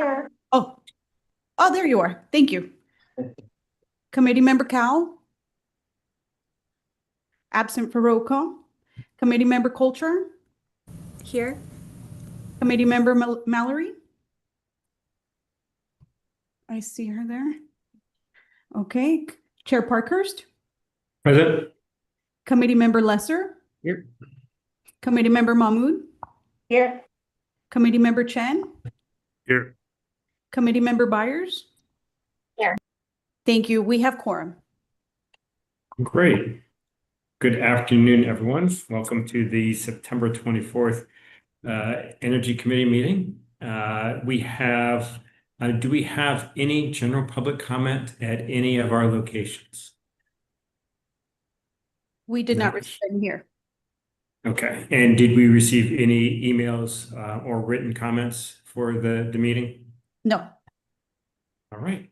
here. Oh, there you are. Thank you. Committee Member Cowell? Absent for roll call. Committee Member Coulter? Here. Committee Member Mallory? I see her there. Okay. Chair Parkhurst? Present. Committee Member Lesser? Here. Committee Member Mahmood? Here. Committee Member Chen? Here. Committee Member Byers? Here. Thank you. We have quorum. Great. Good afternoon, everyone. Welcome to the September 24th Energy Committee meeting. Do we have any general public comment at any of our locations? We did not receive any here. Okay. And did we receive any emails or written comments for the meeting? No. All right.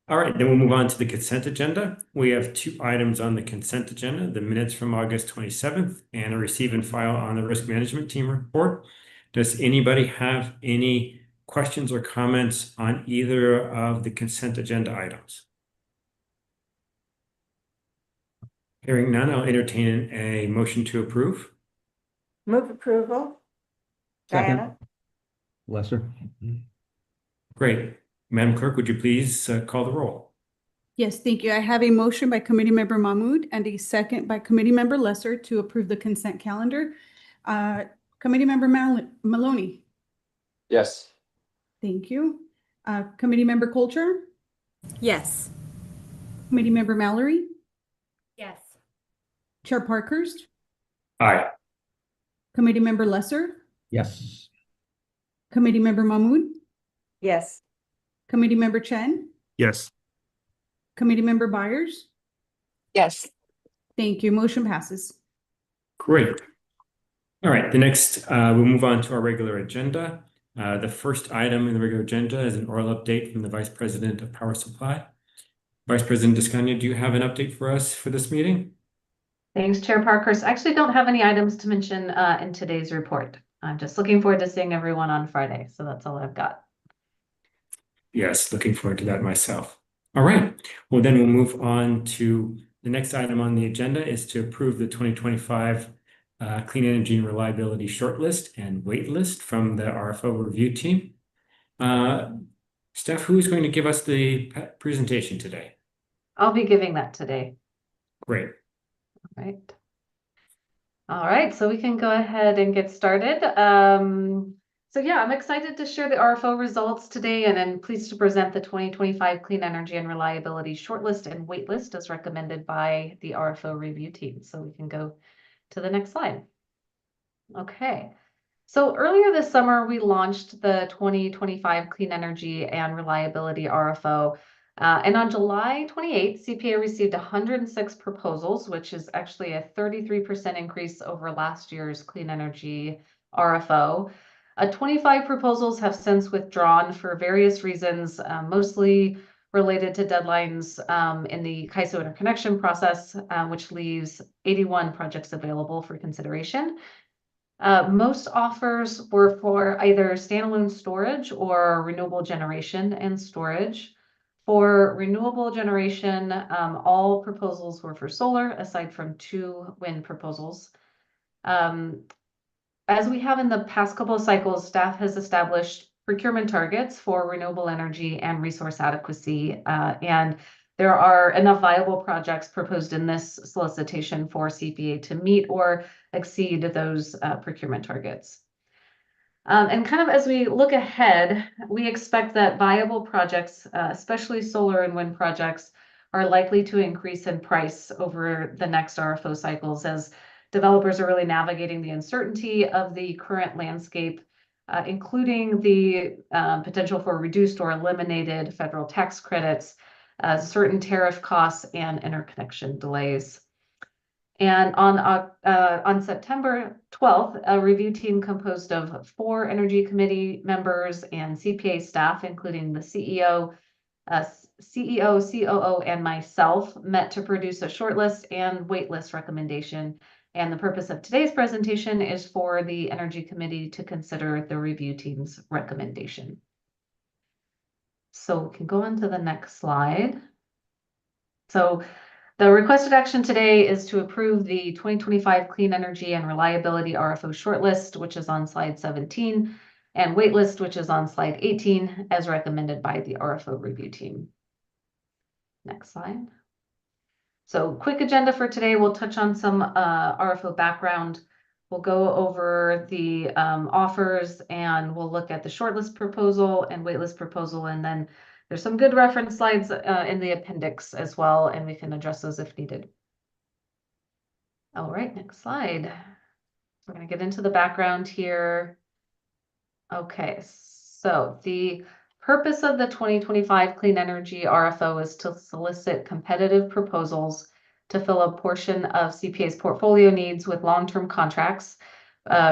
All right, then we'll move on to the consent agenda. We have 2 items on the consent agenda, the minutes from August 27th and a receive and file on the risk management team report. Does anybody have any questions or comments on either of the consent agenda items? Hearing none, I'll entertain a motion to approve. Move approval. Second. Diana? Lesser. Great. Madam Clerk, would you please call the roll? Yes, thank you. I have a motion by Committee Member Mahmood and a second by Committee Member Lesser to approve the consent calendar. Committee Member Maloney? Yes. Thank you. Committee Member Coulter? Yes. Committee Member Mallory? Yes. Chair Parkhurst? Aye. Committee Member Lesser? Yes. Committee Member Mahmood? Yes. Committee Member Chen? Yes. Committee Member Byers? Yes. Thank you. Motion passes. Great. All right, the next, we'll move on to our regular agenda. The first item in the regular agenda is an oral update from the Vice President of Power Supply. Vice President Descania, do you have an update for us for this meeting? Thanks, Chair Parkhurst. I actually don't have any items to mention in today's report. I'm just looking forward to seeing everyone on Friday, so that's all I've got. Yes, looking forward to that myself. All right, well then we'll move on to the next item on the agenda is to approve the 2025 Clean Energy and Reliability Shortlist and Waitlist from the RFO review team. Steph, who is going to give us the presentation today? I'll be giving that today. Great. All right, so we can go ahead and get started. So yeah, I'm excited to share the RFO results today, and I'm pleased to present the 2025 Clean Energy and Reliability Shortlist and Waitlist as recommended by the RFO review team. So we can go to the next slide. Okay, so earlier this summer, we launched the 2025 Clean Energy and Reliability RFO. And on July 28th, CPA received 106 proposals, which is actually a 33% increase over last year's Clean Energy RFO. 25 proposals have since withdrawn for various reasons, mostly related to deadlines in the CAISO interconnection process, which leaves 81 projects available for consideration. Most offers were for either standalone storage or renewable generation and storage. For renewable generation, all proposals were for solar, aside from 2 wind proposals. As we have in the past couple of cycles, staff has established procurement targets for renewable energy and resource adequacy, and there are enough viable projects proposed in this solicitation for CPA to meet or exceed those procurement targets. And kind of as we look ahead, we expect that viable projects, especially solar and wind projects, are likely to increase in price over the next RFO cycles as developers are really navigating the uncertainty of the current landscape, including the potential for reduced or eliminated federal tax credits, certain tariff costs, and interconnection delays. And on September 12th, a review team composed of 4 Energy Committee members and CPA staff, including the CEO, COO, and myself, met to produce a shortlist and waitlist recommendation. And the purpose of today's presentation is for the Energy Committee to consider the review team's recommendation. so we can go on to the next slide. So the requested action today is to approve the 2025 Clean Energy and Reliability RFO shortlist, which is on slide 17, and waitlist, which is on slide 18, as recommended by the RFO review team. Next slide. So quick agenda for today. We'll touch on some RFO background. We'll go over the offers, and we'll look at the shortlist proposal and waitlist proposal, and then there's some good reference slides in the appendix as well, and we can address those if needed. All right, next slide. We're going to get into the background here. Okay, so the purpose of the 2025 Clean Energy RFO is to solicit competitive proposals to fill a portion of CPA's portfolio needs with long-term contracts,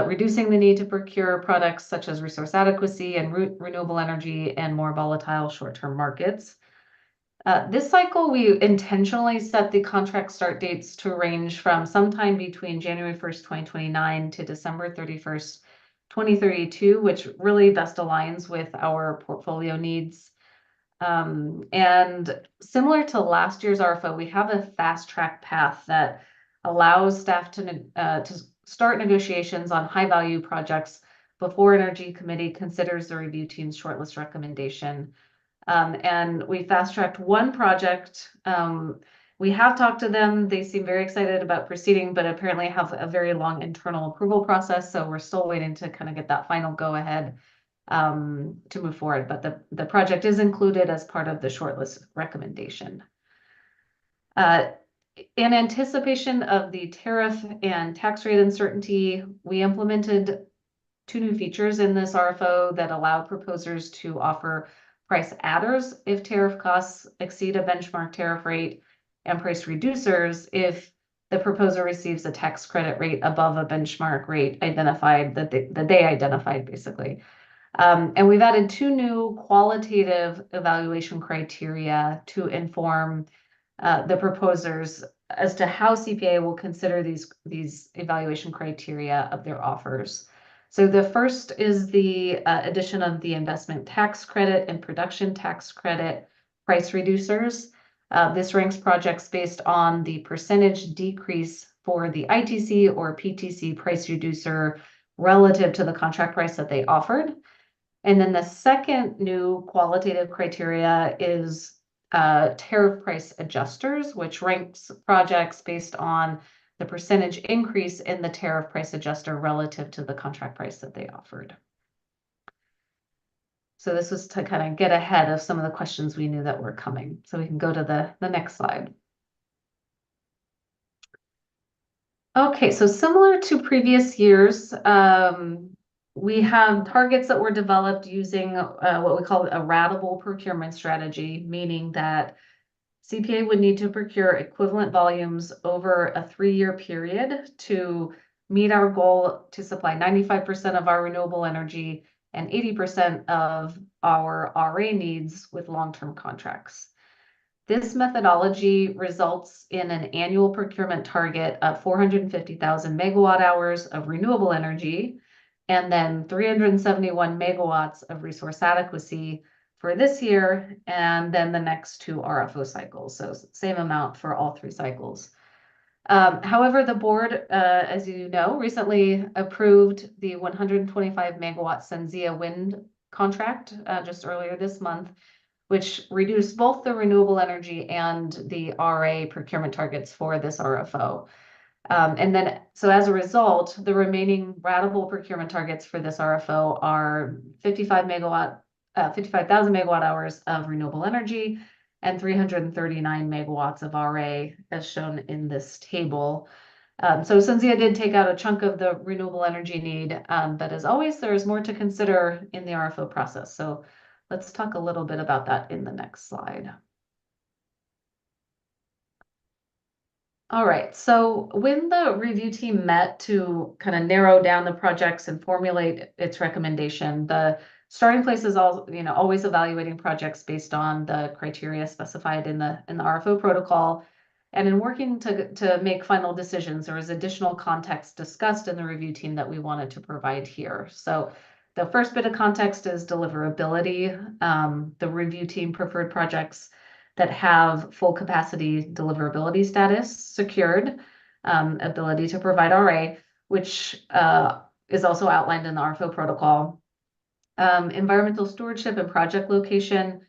reducing the need to procure products such as resource adequacy and renewable energy and more volatile short-term markets. This cycle, we intentionally set the contract start dates to range from sometime between January 1st, 2029 to December 31st, 2032, which really best aligns with our portfolio needs. And similar to last year's RFO, we have a fast track path that allows staff to start negotiations on high value projects before Energy Committee considers the review team's shortlist recommendation. And we fast tracked one project. We have talked to them. They seem very excited about proceeding, but apparently have a very long internal approval process. So we're still waiting to kind of get that final go ahead to move forward. But the project is included as part of the shortlist recommendation. In anticipation of the tariff and tax rate uncertainty, we implemented 2 new features in this RFO that allow proposers to offer price adders if tariff costs exceed a benchmark tariff rate, and price reducers if the proposer receives a tax credit rate above a benchmark rate identified that they identified, basically. And we've added 2 new qualitative evaluation criteria to inform the proposers as to how CPA will consider these evaluation criteria of their offers. So the first is the addition of the investment tax credit and production tax credit price reducers. This ranks projects based on the percentage decrease for the ITC or PTC price reducer relative to the contract price that they offered. And then the second new qualitative criteria is tariff price adjusters, which ranks projects based on the percentage increase in the tariff price adjuster relative to the contract price that they offered. So this was to kind of get ahead of some of the questions we knew that were coming. So we can go to the next slide. Okay, so similar to previous years, we have targets that were developed using what we call a ratable procurement strategy, meaning that CPA would need to procure equivalent volumes over a 3-year period to meet our goal to supply 95% of our renewable energy and 80% of our RA needs with long-term contracts. This methodology results in an annual procurement target of 450,000 megawatt hours of renewable energy, and then 371 megawatts of resource adequacy for this year, and then the next 2 RFO cycles. So same amount for all 3 cycles. However, the board, as you know, recently approved the 125 megawatt SunZia wind contract just earlier this month, which reduced both the renewable energy and the RA procurement targets for this RFO. And then, so as a result, the remaining ratable procurement targets for this RFO are 55,000 megawatt hours of renewable energy and 339 megawatts of RA, as shown in this table. So SunZia did take out a chunk of the renewable energy need, but as always, there's more to consider in the RFO process. So let's talk a little bit about that in the next slide. All right, so when the review team met to kind of narrow down the projects and formulate its recommendation, the starting place is always evaluating projects based on the criteria specified in the RFO protocol. And in working to make final decisions, there was additional context discussed in the review team that we wanted to provide here. So The first bit of context is deliverability. The review team preferred projects that have full capacity deliverability status secured, ability to provide RA, which is also outlined in the RFO protocol. Environmental stewardship and project location.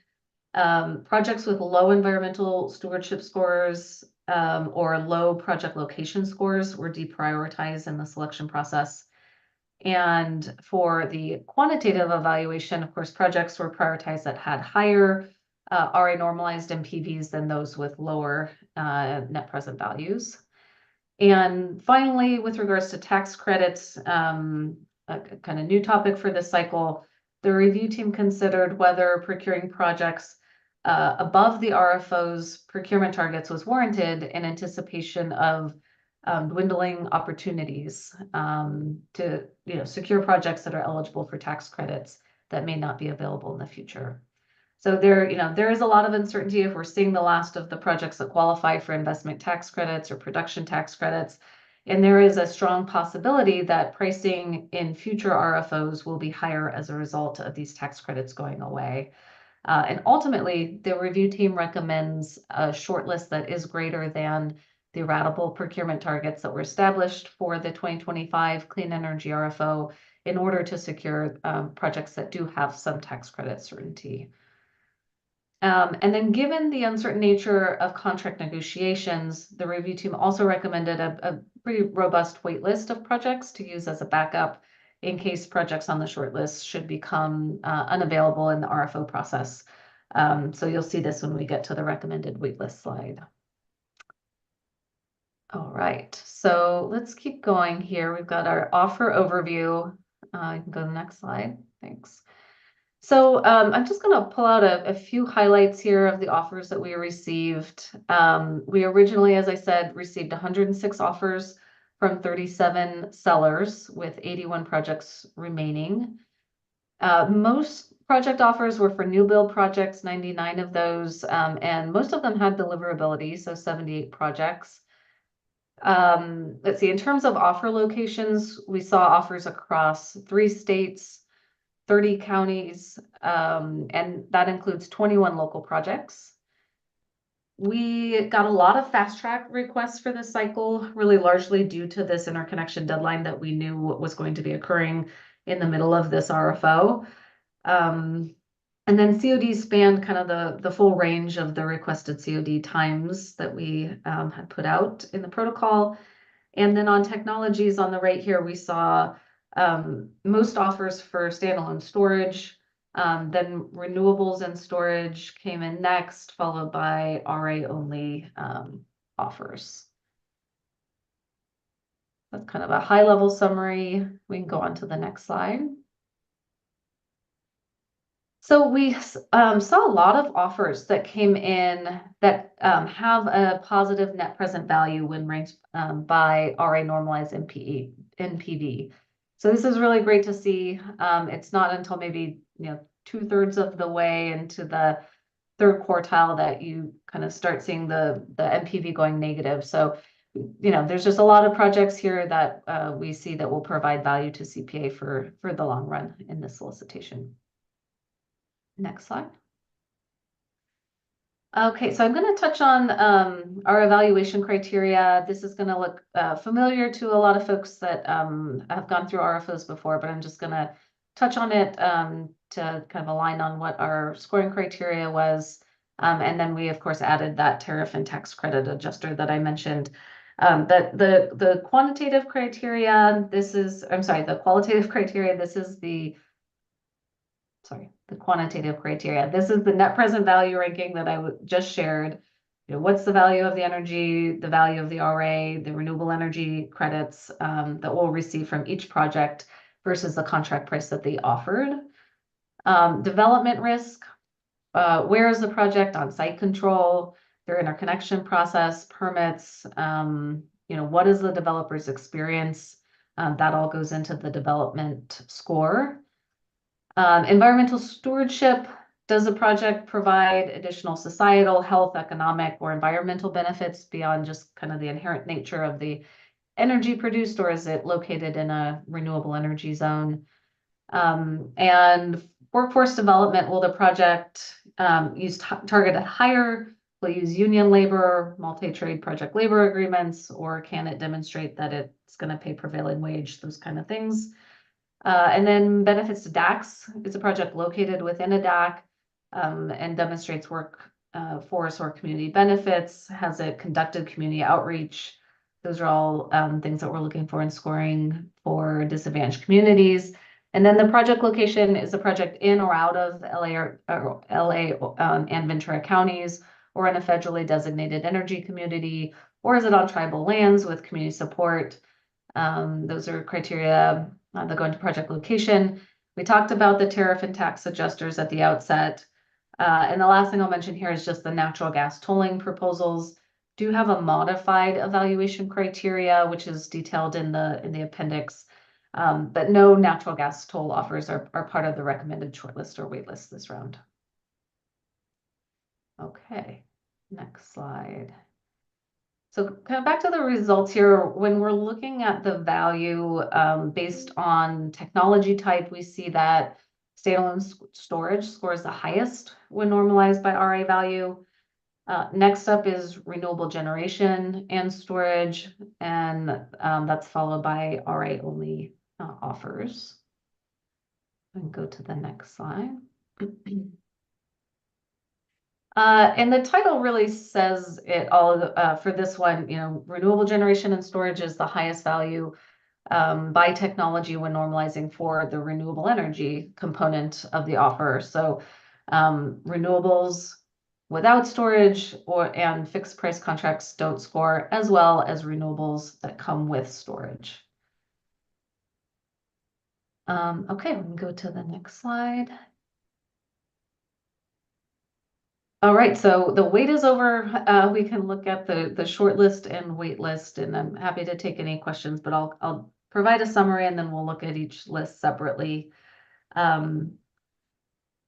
Projects with low environmental stewardship scores or low project location scores were deprioritized in the selection process. And for the quantitative evaluation, of course, projects were prioritized that had higher RA normalized NPVs than those with lower net present values. And finally, with regards to tax credits, a kind of new topic for this cycle, the review team considered whether procuring projects above the RFO's procurement targets was warranted in anticipation of dwindling opportunities to secure projects that are eligible for tax credits that may not be available in the future. So there is a lot of uncertainty if we're seeing the last of the projects that qualify for investment tax credits or production tax credits. And there is a strong possibility that pricing in future RFOs will be higher as a result of these tax credits going away. And ultimately, the review team recommends a shortlist that is greater than the ratable procurement targets that were established for the 2025 Clean Energy RFO in order to secure projects that do have some tax credit certainty. And then given the uncertain nature of contract negotiations, the review team also recommended a pretty robust wait list of projects to use as a backup in case projects on the short list should become unavailable in the RFO process. So you'll see this when we get to the recommended waitlist slide. All right, so let's keep going here. We've got our offer overview. You can go to the next slide. Thanks. So I'm just going to pull out a few highlights here of the offers that we received. We originally, as I said, received 106 offers from 37 sellers with 81 projects remaining. Most project offers were for new build projects, 99 of those, and most of them had deliverability, so 78 projects. Let's see, in terms of offer locations, we saw offers across 3 states, 30 counties, and that includes 21 local projects. We got a lot of fast track requests for this cycle, really largely due to this interconnection deadline that we knew was going to be occurring in the middle of this RFO. And then CODs spanned kind of the full range of the requested COD times that we had put out in the protocol. And then on technologies on the right here, we saw most offers for standalone storage, then renewables and storage came in next, followed by RA only offers. That's kind of a high level summary. We can go on to the next slide. So we saw a lot of offers that came in that have a positive net present value when ranked by RA normalized NPV. So this is really great to see. It's not until maybe 2/3 of the way into the third quartile that you kind of start seeing the NPV going negative. So there's just a lot of projects here that we see that will provide value to CPA for the long run in this solicitation. Next slide. Okay, so I'm going to touch on our evaluation criteria. This is going to look familiar to a lot of folks that have gone through RFOs before, but I'm just going to touch on it to kind of align on what our scoring criteria was. And then we, of course, added that tariff and tax credit adjuster that I mentioned. The quantitative criteria, the qualitative criteria, the quantitative criteria. This is the net present value ranking that I just shared. What's the value of the energy, the value of the RA, the renewable energy credits that we'll receive from each project versus the contract price that they offered. Development risk, where is the project on site control, their interconnection process, permits, what is the developer's experience? That all goes into the development score. Environmental stewardship, does the project provide additional societal, health, economic, or environmental benefits beyond just kind of the inherent nature of the energy produced, or is it located in a renewable energy zone? And workforce development, will the project use targeted hire, will it use union labor, multi-trade project labor agreements, or can it demonstrate that it's going to pay prevailing wage, those kind of things? And then benefits to DACs. Is a project located within a DAC and demonstrates workforce or community benefits? Has it conducted community outreach? Those are all things that we're looking for in scoring for disadvantaged communities. And then the project location, is the project in or out of LA and Ventura counties, or in a federally designated energy community, or is it on tribal lands with community support? Those are criteria that go into project location. We talked about the tariff and tax adjusters at the outset. And the last thing I'll mention here is just the natural gas tolling proposals do have a modified evaluation criteria, which is detailed in the appendix. But no natural gas toll offers are part of the recommended shortlist or waitlist this round. Okay, next slide. So kind of back to the results here, when we're looking at the value based on technology type, we see that standalone storage scores the highest when normalized by RA value. Next up is renewable generation and storage, and that's followed by RA only offers. And go to the next slide. And the title really says it all for this one. You know, renewable generation and storage is the highest value by technology when normalizing for the renewable energy component of the offer. So renewables without storage and fixed price contracts don't score, as well as renewables that come with storage. Okay, we can go to the next slide. All right, so the wait is over. We can look at the short list and wait list, and I'm happy to take any questions, but I'll provide a summary and then we'll look at each list separately.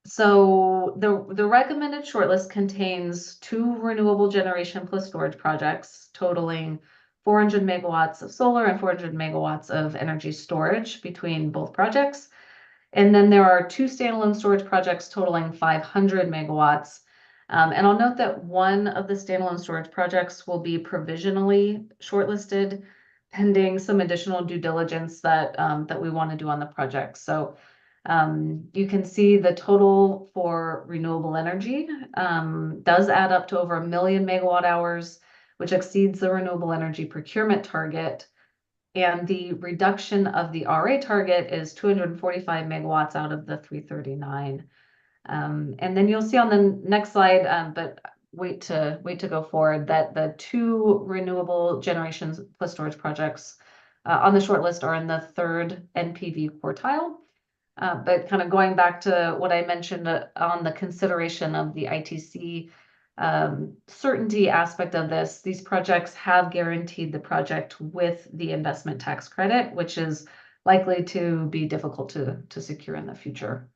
So the recommended shortlist contains 2 renewable generation plus storage projects totaling 400 megawatts of solar and 400 megawatts of energy storage between both projects. And then there are 2 standalone storage projects totaling 500 megawatts. And I'll note that one of the standalone storage projects will be provisionally shortlisted pending some additional due diligence that we want to do on the project. So you can see the total for renewable energy does add up to over 1 million megawatt hours, which exceeds the renewable energy procurement target. And the reduction of the RA target is 245 megawatts out of the 339. And then you'll see on the next slide, but wait to go forward, that the 2 renewable generations plus storage projects on the short list are in the 3rd NPV quartile. But kind of going back to what I mentioned on the consideration of the ITC certainty aspect of this, these projects have guaranteed the project with the investment tax credit, which is likely to be difficult to secure in the future.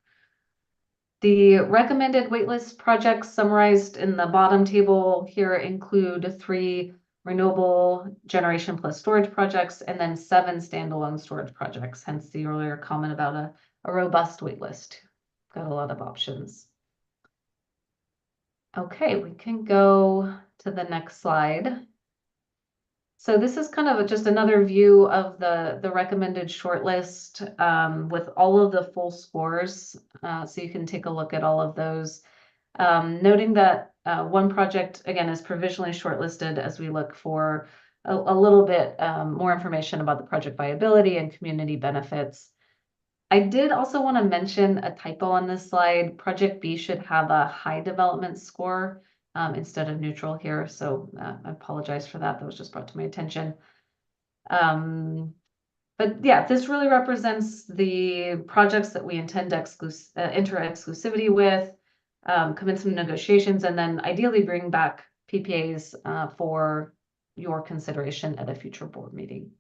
The recommended waitlist projects summarized in the bottom table here include 3 renewable generation plus storage projects and then 7 standalone storage projects, hence the earlier comment about a robust waitlist. Got a lot of options. Okay, we can go to the next slide. So this is kind of just another view of the recommended shortlist with all of the full scores. So you can take a look at all of those. Noting that one project, again, is provisionally shortlisted as we look for a little bit more information about the project viability and community benefits. I did also want to mention a typo on this slide. Project B should have a high development score instead of neutral here. So I apologize for that. That was just brought to my attention. But yeah, this really represents the projects that we intend to enter exclusivity with, commence some negotiations, and then ideally bring back PPAs for your consideration at a future board meeting.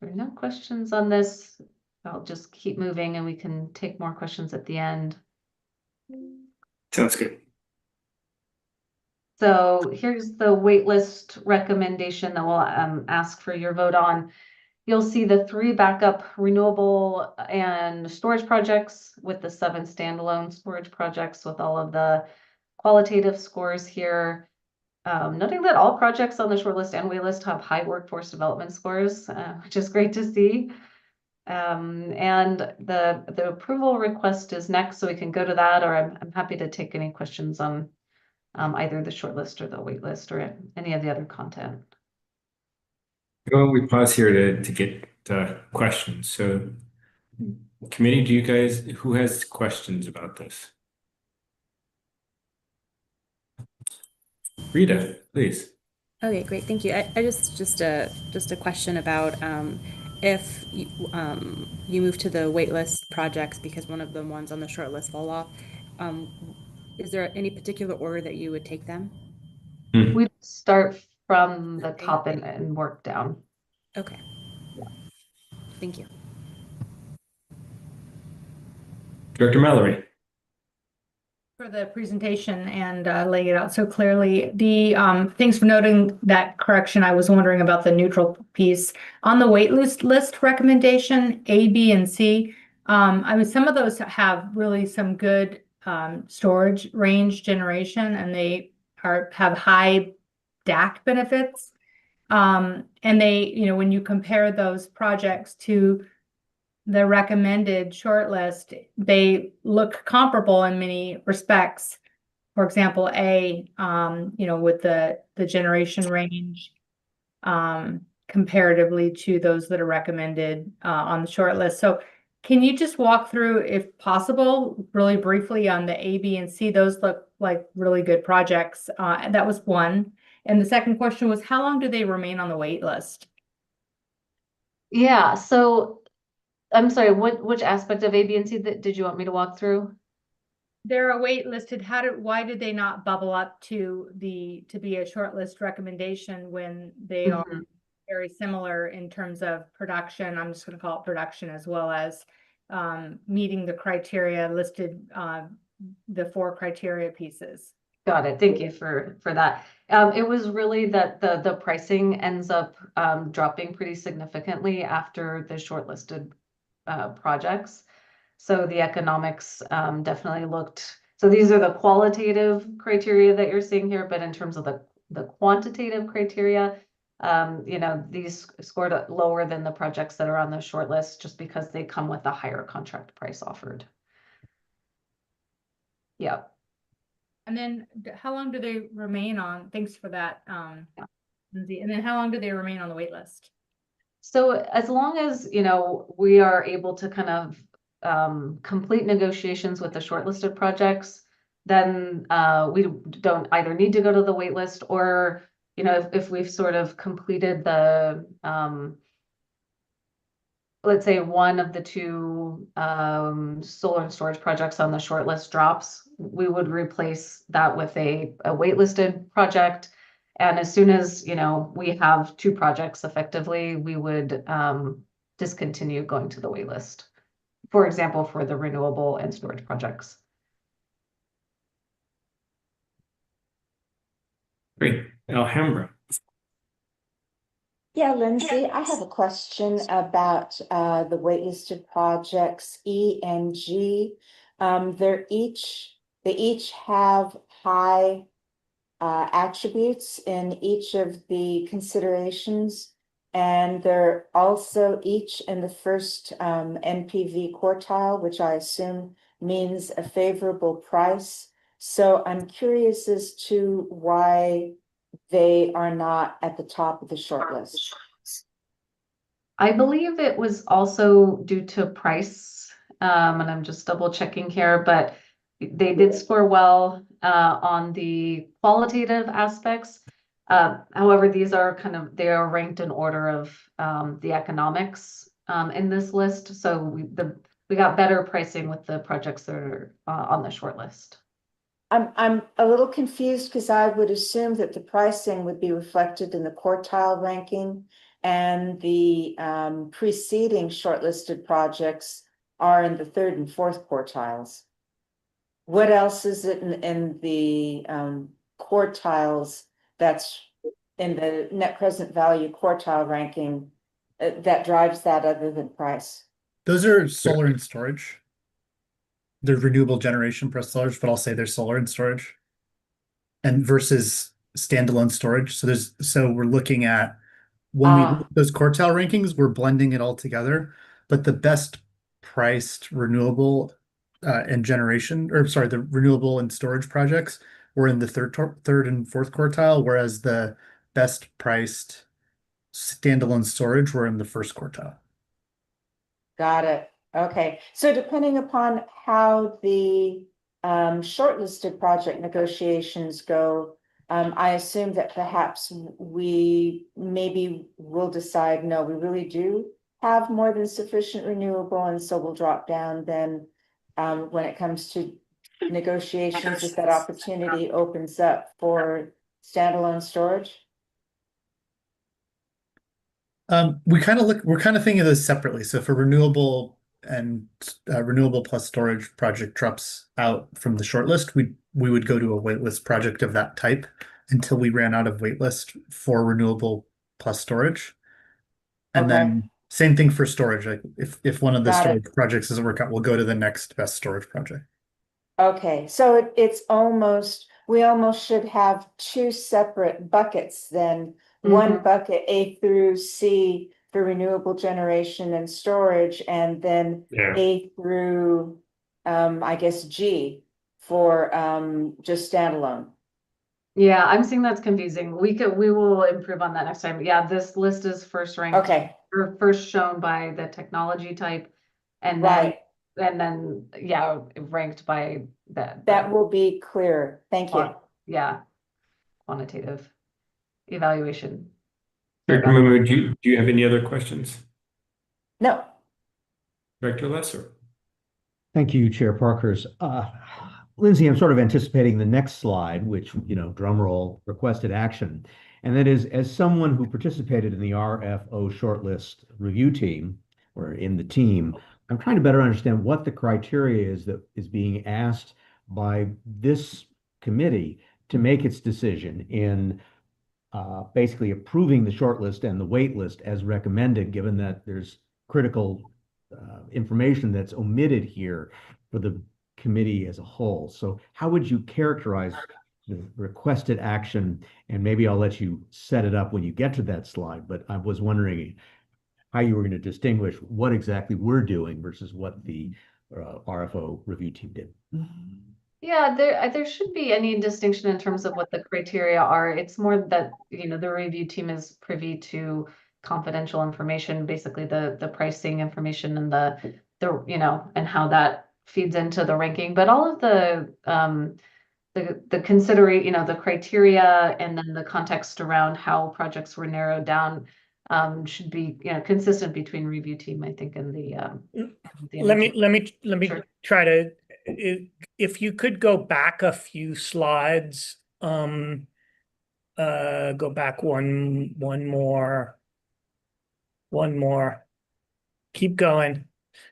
There are no questions on this. I'll just keep moving and we can take more questions at the end. Sounds good. So here's the waitlist recommendation that we'll ask for your vote on. you'll see the 3 backup renewable and storage projects with the 7 standalone storage projects with all of the qualitative scores here. Noting that all projects on the shortlist and waitlist have high workforce development scores, which is great to see. And the approval request is next, so we can go to that, or I'm happy to take any questions on either the shortlist or the waitlist or any of the other content. Well, we pause here to get questions. So, committee, who has questions about this? Rita, please. Okay, great, thank you. I just a question about if you move to the waitlist projects because one of the ones on the short list fall off, is there any particular order that you would take them? We start from the top and work down. Okay. Thank you. Director Mallory. For the presentation and laying it out so clearly. Thanks for noting that correction. I was wondering about the neutral piece. On the list recommendation, A, B, and C, some of those have really some good storage range generation, and they have high DAC benefits. And they, when you compare those projects to the recommended shortlist, they look comparable in many respects. For example, A, with the generation range, comparatively to those that are recommended on the shortlist. So can you just walk through, if possible, really briefly on the A, B, and C? Those look like really good projects. That was one. And the second question was, how long do they remain on the wait list? Yeah, so I'm sorry, which aspect of A, B, and C did you want me to walk through? They're waitlisted. Why did they not bubble up to be a shortlist recommendation when they are very similar in terms of production? I'm just going to call it production, as well as meeting the criteria listed, the 4 criteria pieces. Got it. Thank you for that. It was really that the pricing ends up dropping pretty significantly after the shortlisted projects. So the economics definitely looked, so these are the qualitative criteria that you're seeing here, but in terms of the quantitative criteria, these scored lower than the projects that are on the short list just because they come with a higher contract price offered. Yeah. And then how long do they remain on? Thanks for that, Lindsay. And then how long do they remain on the wait list? So as long as, we are able to kind of complete negotiations with the shortlisted projects, then we don't either need to go to the wait list, or, if we've sort of completed the, let's say one of the 2 solar and storage projects on the short list drops, we would replace that with a waitlisted project. And as soon as, we have 2 projects effectively, we would discontinue going to the wait list. For example, for the renewable and storage projects. Great. Alhambra. Yeah, Lindsay, I have a question about the waitlisted projects E and G. They each have high attributes in each of the considerations, and they're also each in the first NPV quartile, which I assume means a favorable price. So I'm curious as to why they are not at the top of the shortlist. I believe it was also due to price, and I'm just double checking here, but they did score well on the qualitative aspects. However, these are they are ranked in order of the economics in this list. So we got better pricing with the projects that are on the short list. I'm a little confused because I would assume that the pricing would be reflected in the quartile ranking, and the preceding shortlisted projects are in the 3rd and 4th quartiles. What else is it in the quartiles that's in the net present value quartile ranking that drives that other than price? Those are solar and storage. They're renewable generation plus storage, but I'll say they're solar and storage. And versus standalone storage. So we're looking at when we Ah. those quartile rankings, we're blending it all together. But the best priced renewable and generation, or sorry, the renewable and storage projects were in the third and fourth quartile, whereas the best priced standalone storage were in the first quartile. Got it. Okay, so depending upon how the shortlisted project negotiations go, I assume that perhaps we maybe will decide, no, we really do have more than sufficient renewable, and so we'll drop down then when it comes to negotiations, if that opportunity opens up for standalone storage. We're kind of thinking of those separately. So for renewable and renewable plus storage project drops out from the shortlist, we would go to a waitlist project of that type until we ran out of waitlist for renewable plus storage. And Okay. then same thing for storage. Like if one of the Got it. storage projects doesn't work out, we'll go to the next best storage project. Okay, so it's almost, we almost should have two separate buckets then. One bucket A through C for renewable generation and storage, and then Yeah. A through, I guess, G for just standalone. Yeah, I'm seeing that's confusing. We will improve on that next time. Yeah, this list is first ranked Okay, or first shown by the technology type, and right. then yeah, ranked by That will be clear. Thank you. yeah, quantitative evaluation. Director Mahmood, do you have any other questions? No, Director Lesser? Thank you, Chair Parkers. Lindsay, I'm sort of anticipating the next slide, which, drum roll, requested action. And that is, as someone who participated in the RFO shortlist review team, or in the team, I'm trying to better understand what the criteria is that is being asked by this committee to make its decision in basically approving the shortlist and the wait list as recommended, given that there's critical information that's omitted here for the committee as a whole. So how would you characterize the requested action? And maybe I'll let you set it up when you get to that slide, but I was wondering how you were going to distinguish what exactly we're doing versus what the RFO review team did. Yeah, there should be any distinction in terms of what the criteria are. It's more that, the review team is privy to confidential information, basically the pricing information and the and how that feeds into the ranking. But all of the the criteria and then the context around how projects were narrowed down should be, consistent between review team, I think, and the Let me Sure. try to, if you could go back a few slides, go back one more, keep going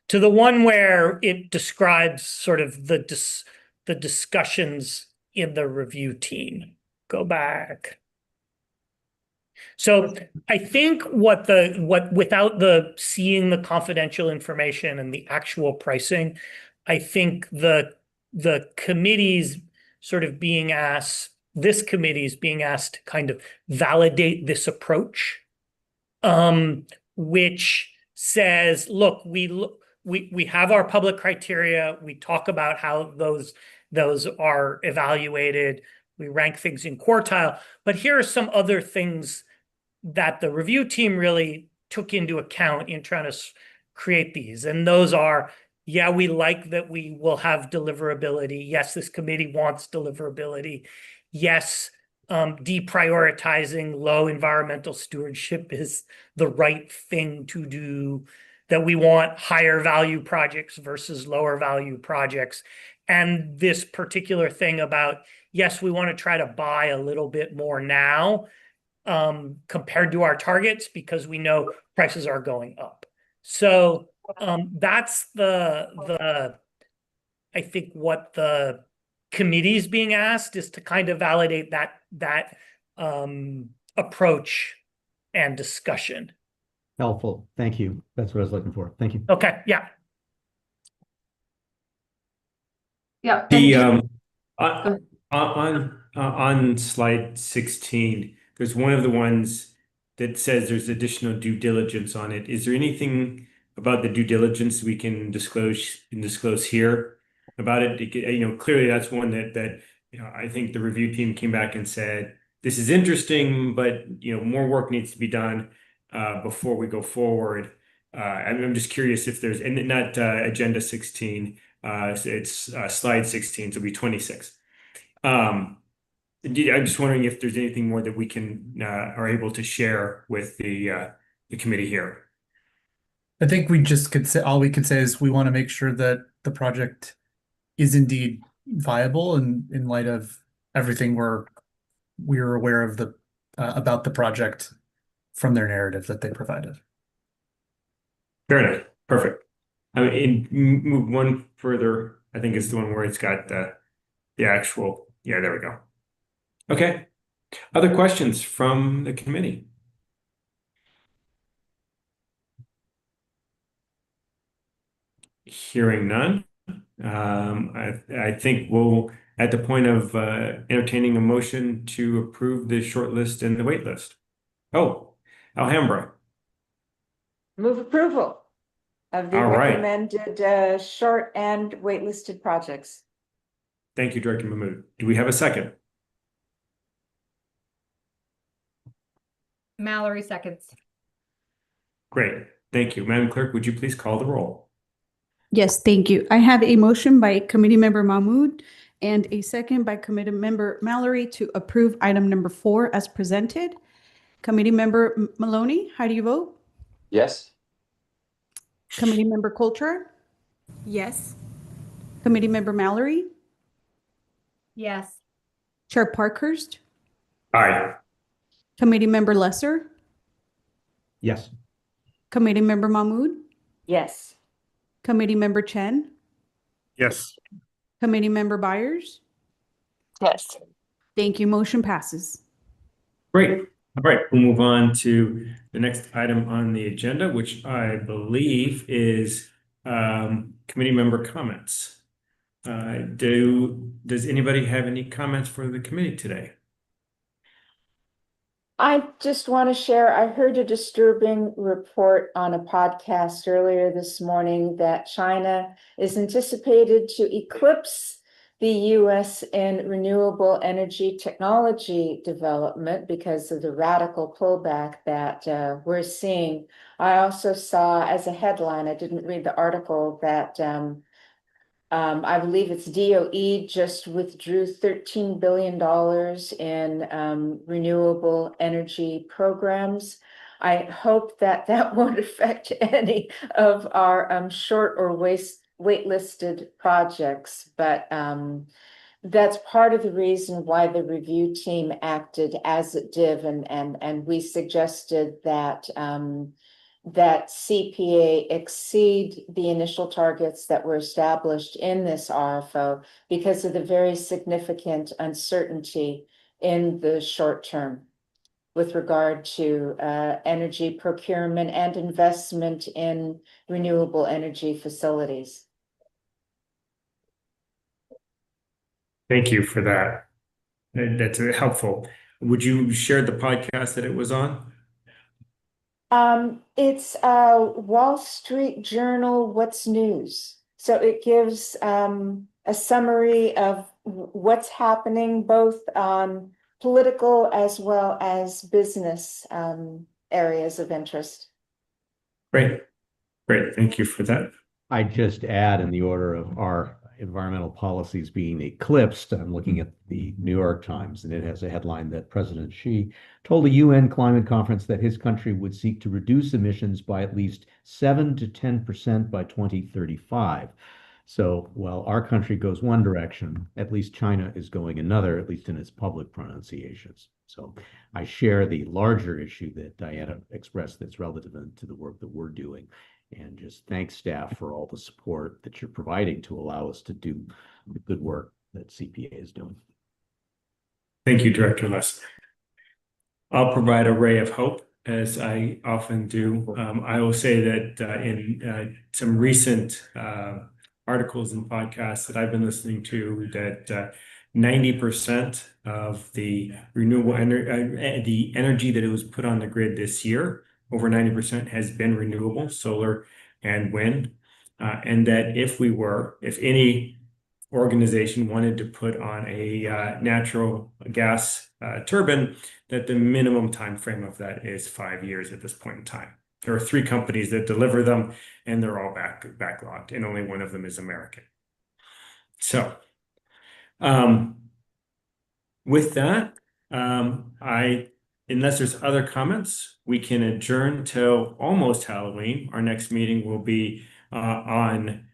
to the one where it describes sort of the discussions in the review team. Go back. So I think what without the seeing the confidential information and the actual pricing, I think the committee's sort of being asked, this committee is being asked to kind of validate this approach, which says, look, we have our public criteria. We talk about how those are evaluated. We rank things in quartile, but here are some other things that the review team really took into account in trying to create these. And those are, yeah, we like that we will have deliverability. Yes, this committee wants deliverability. Yes, deprioritizing low environmental stewardship is the right thing to do, that we want higher value projects versus lower value projects. And this particular thing about, yes, we want to try to buy a little bit more now, compared to our targets, because we know prices are going up. So that's I think what the committee is being asked is to kind of validate that approach and discussion. Helpful. Thank you. That's what I was looking for. Thank you. Okay, yeah. Yeah. The and on slide 16, there's one of the ones that says there's additional due diligence on it. Is there anything about the due diligence we can disclose here about it? Clearly that's one that I think the review team came back and said this is interesting, but more work needs to be done before we go forward. I'm just curious if there's, and not agenda 16. It's slide 16, so it'll be 26. I'm just wondering if there's anything more that we can are able to share with the committee here. I think we just could say, all we could say is we want to make sure that the project is indeed viable, and in light of everything we're aware of about the project from their narrative that they provided. Fair enough. Perfect. I mean, move one further. I think it's the one where it's got the actual. Yeah, there we go. Okay. Other questions from the committee? Hearing none. I think we'll at the point of entertaining a motion to approve the short list and the wait list. Oh, Alhambra. Move approval of the All right. recommended short and waitlisted projects. Thank you, Director Mahmood. Do we have a second? Mallory seconds. Great. Thank you. Madam Clerk, would you please call the roll? Yes, thank you. I have a motion by Committee Member Mahmood and a second by Committee Member Mallory to approve item number 4 as presented. Committee Member Maloney, how do you vote? Yes. Committee Member Coulter? Yes. Committee Member Mallory? Yes. Chair Parkhurst? Aye. Committee Member Lesser? Yes. Committee Member Mahmood? Yes. Committee Member Chen? Yes. Committee Member Byers? Yes. Thank you. Motion passes. Great. All right. We'll move on to the next item on the agenda, which I believe is committee member comments. Does anybody have any comments for the committee today? I just want to share, I heard a disturbing report on a podcast earlier this morning that China is anticipated to eclipse the US in renewable energy technology development because of the radical pullback that we're seeing. I also saw as a headline, I didn't read the article, that I believe it's DOE just withdrew $13 billion in renewable energy programs. I hope that that won't affect any of our short or waitlisted projects, but that's part of the reason why the review team acted as it did, and we suggested that that CPA exceed the initial targets that were established in this RFO because of the very significant uncertainty in the short term with regard to energy procurement and investment in renewable energy facilities. Thank you for that. That's helpful. Would you share the podcast that it was on? It's Wall Street Journal, What's News? So it gives a summary of what's happening, both political as well as business areas of interest. Great. Great. Thank you for that. I just add, in the order of our environmental policies being eclipsed, I'm looking at the New York Times, and it has a headline that President Xi told a UN climate conference that his country would seek to reduce emissions by at least 7 to 10% by 2035. So while our country goes one direction, at least China is going another, at least in its public pronunciations. So I share the larger issue that Diana expressed that's relevant to the work that we're doing. And just thank staff for all the support that you're providing to allow us to do the good work that CPA is doing. Thank you, Director Less. I'll provide a ray of hope. as I often do. I will say that in some recent articles and podcasts that I've been listening to, that 90% of the renewable energy, the energy that it was put on the grid this year, over 90% has been renewable, solar and wind. And that if any organization wanted to put on a natural gas turbine, that the minimum time frame of that is 5 years at this point in time. There are 3 companies that deliver them, and they're all backlogged, and only one of them is American. So, with that, unless there's other comments, we can adjourn till almost Halloween. Our next meeting will be on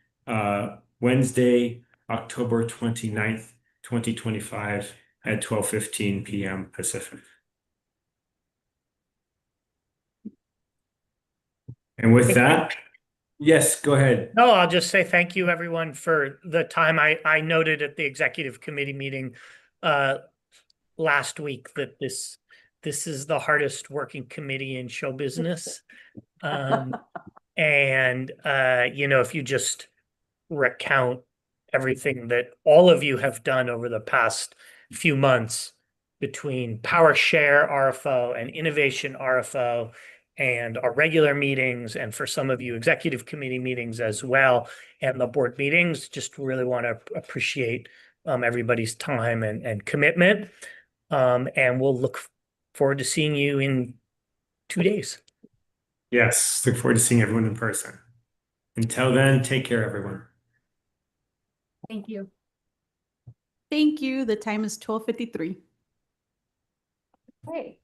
Wednesday, October 29th, 2025 at 12:15 p.m. Pacific. And with that, yes, go ahead. No, I'll just say thank you, everyone, for the time. I noted at the executive committee meeting last week that this is the hardest working committee in show business. And if you just recount everything that all of you have done over the past few months between Power Share RFO and Innovation RFO and our regular meetings, and for some of you, executive committee meetings as well, and the board meetings, just really want to appreciate everybody's time and commitment. And we'll look forward to seeing you in 2 days. Yes, look forward to seeing everyone in person. Until then, take care, everyone. Thank you. Thank you. The time is 12:53. Great.